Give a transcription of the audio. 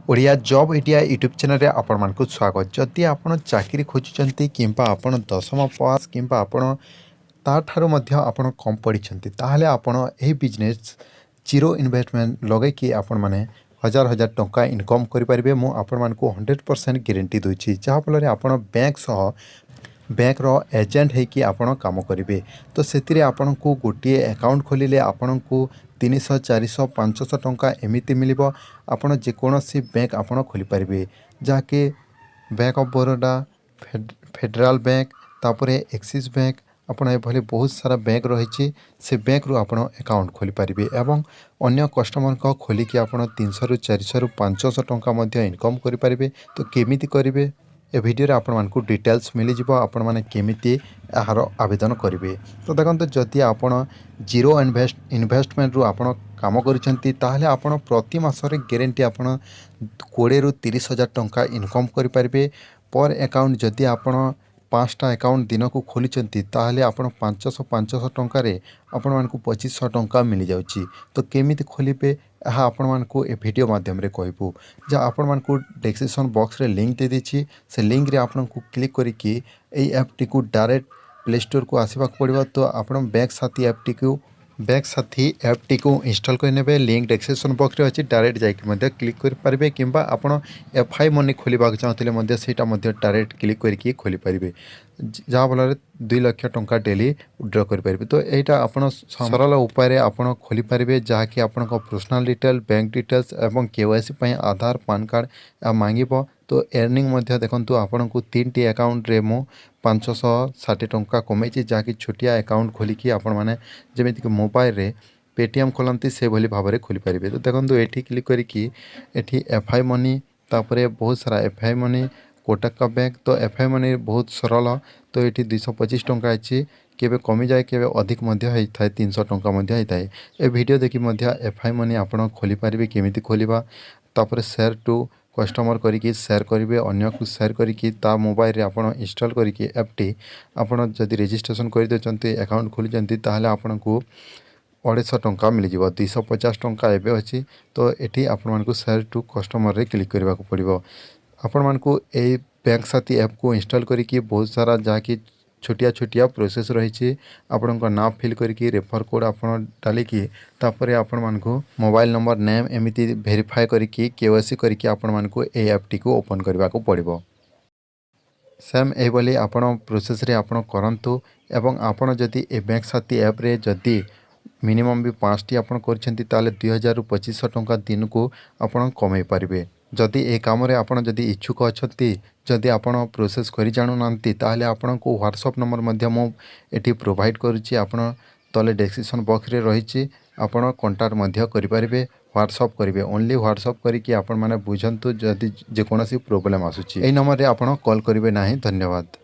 Odia job India YouTube channel रे आपण मानकु स्वागत। जदि आपण चाकरी खोजुचंती किंबा आपण 10मा पास किंबा आपण ताठारो मध्य आपण कम पढ़ी ताहले आपण एही बिजनेस जीरो इन्वेस्टमेंट लगे कि आपण माने हजार हजार टंका इनकम करि परिबे। मु आपण मानकु 100% गारंटी दोछि जहा फल रे आपण बैंक रो एजेंट है कि आपण काम करेंगे। तो से आपण को गोटे अकाउंट खोलिले आपण को 300 400 500 टंका एमती मिल आपण जेकोसी बैंक आपण खोली पारे जहाँकि bank of Baroda federal bank तापर एक्सिस बैंक आपण एभली बहुत सारा बैंक रही से बैंक रु आपण अकाउंट खोली पारे एवं अन्य कस्टमर को खोलिकी आपण 300 रु 400 रु 500 टंका इनकम करें। तो केमिति करेंगे ए वीडियो आपण मानकु डिटेल्स मिल जिवो आपण माने केमिति यार आवेदन करेंगे। तो देखो जदि आपण जीरो इन्वेस्टमेंट रु आपण काम करिसेंती ताहले आपण प्रति मासरे गारंटी आपण 20 रु 30 हजार टंका इनकम करि परिबे। पर अकाउंट जदि आपण 5टा अकाउंट दिन को खोलिचंती ताहले आपण 500 टंका रे आपण मानकु 2500 टंका मिल जाउची। तो केमिति खोलिबे यहाँ आपण मानकु ए वीडियो माध्यम रे कहबू जहाँ आपण मानकु डिस्क्रिप्शन बॉक्स रे लिंक दे दीची। से लिंक रे आपण को क्लिक करिकी एई ऐप टी को डायरेक्ट प्ले स्टोर को आसीबा पड़िबो। तो आपण बैंक साथी ऐप टी को इंस्टॉल कर नेबे। लिंक डिस्क्रिप्शन बॉक्स रे अछि डायरेक्ट जाइके मध्ये क्लिक कर पारबे किंबा आपण एफआई मनी खोलिबा चाहथिले मध्ये सेटा मध्ये डायरेक्ट क्लिक करके खोली पारबे जहाँ फल 2 लाख टंका डेली विड्रॉ कर पारबे। तो यहाँ आपण सरल उपाय आपण खोली पारबे जहाँकि आपण पर्सनल डिटेल बैंक डिटेल्स एवं केवाईसी पई आधार पान कार्ड मांगिबो। तो अर्निंग मध्ये देखंतु आपण को 3टी अकाउंट रे मो 560 टंका कमेछि जहाँकि छोटिया अकाउंट खोलिकी आपण माने जेमिति कि मोबाइल रे पेटीएम खोलती से भली भाव में खोली पारे। तो देखो ये क्लिक करिकी एठी एफआई मनी तापरे बहुत सारा एफआई मनी कोटक बैंक। तो एफआई मनी बहुत सरल। तो ये 225 टंका अच्छी केबे कमी जाए केबे अधिक मध्य होता है 300 टंका मध्य होता है। ए वीडियो देखि मध्य एफआई मनी आपण खोली पारे केमिति खोलिबा तापरे शेयर टू कस्टमर करिकी शेयर करेंगे अन्य को शेयर करिकी ता मोबाइल रे आपण इंस्टॉल करिकी ऐप टी आपण जदि रजिस्ट्रेशन कर देचंती अकाउंट खोलिचंती ताहले आपण को 250 टंका मिल जाव 250 टंका एबे अछि। तो एठी आपण मानकु शेयर टू कस्टमर रे क्लिक करबा को पड़िबो। आपण मानकु ए बैंक साथी ऐप को इंस्टॉल करिकी बहुत सारा जहाँकि छोटिया छोटिया प्रोसेस रही आपण नाम फिल करके रेफर कोड आपण डालिकी तापरे आपण मानकु मोबाइल नंबर नेम एमिति वेरीफाई करके केवाईसी करके आपण मानकु ए ऐप टी को ओपन करबा को पड़िबो। सेम ए बोली आपण प्रोसेस रे आपण करंतु एवं आपण जदि ए बैंक साथी ऐप रे जदि मिनिमम भी 5टी आपण करछंती ताले 2000 रु 2500 टंका दिन को आपण कमाई पारिबे। जदि ए काम रे आपण जदि इच्छुक अछंती जदि आपण प्रोसेस करि जानु नांती ताहले आपण को व्हाट्सएप नंबर मध्य मो एठी प्रोवाइड करूची। आपण तले डिस्क्रिप्शन बॉक्स रे रहिची आपण कांटेक्ट मध्य करि पारिबे व्हाट्सएप करिवे ओनली व्हाट्सएप करिकि आपण माने बुझंतु जदि जे कोनोसी प्रॉब्लम आसुची एई नंबर रे आपण कॉल करिवे नाही। धन्यवाद।